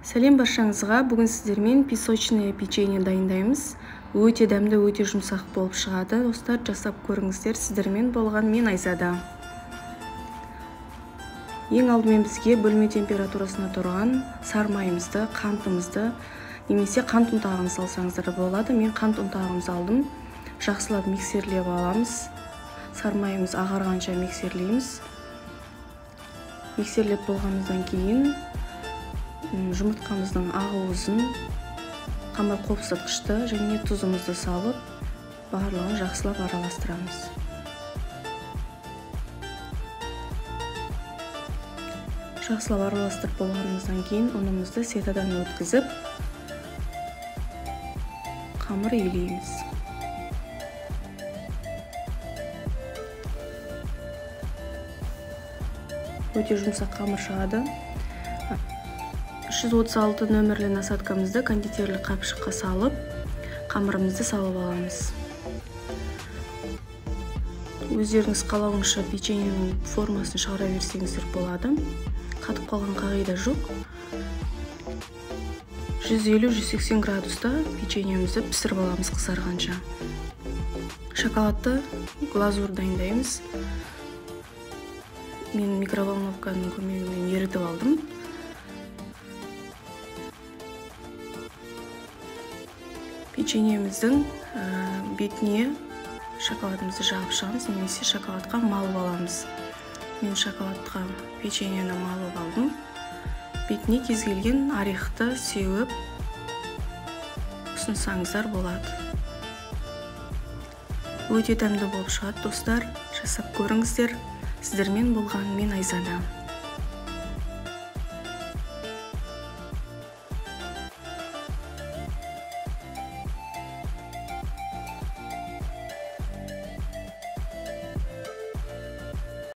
Сәлем баршаңызға. Бүгін сіздермен песочное печенье дайындаймыз. Өте дәмді, өте жұмсақ болып шығады. Достар, жасап көріңіздер. Сіздермен болған мен Айзада. Ең алдымен бізге бөлме температурасына тұрған сары майымызды, қантымызды, немесе қант ұнтағын салсаңыздар болады. Мен қант ұнтағымызды алдым. Жақсылап миксерлеп аламыз. Сары майымыз ағарғанша миксерлейміз. Миксерлеп болғанымыздан кейін жұмыртқамыздың ағуызын, қамыр қопсытқышты және тұзымызды салып, барлығын жақсылап араластырамыз. Жақсылап араластырып болғанымыздан кейін ұнымызды сетадан өткізіп, қамыр илейміз. Өте жұмсақ қамыр шығады. 336 нөмірлі насадкамызды кондитерлік қапшыққа салып, қамырымызды салып аламыз. Өздеріңіз қалауыңызша печеньенің формасын шығара берсеңіздер болады. Қатып қалған қағида жоқ. 150-180 градуста печеньемізді пісіріп аламыз қызарғанша. Шоколадты глазур дайындаймыз. Мен микроволновканың көмегімен ерітіп алдым. Печеньеміздің бетіне шоколадымызды жағып шығамыз, немесе шоколадқа малып аламыз. Мен шоколадқа печеньені малып алдым. Бетіне кез келген орехты сеуіп ұсынсаңыздар болады. Өте дәмді болып шығады, достар. Жасап көріңіздер. Сіздермен болған мен Айзада.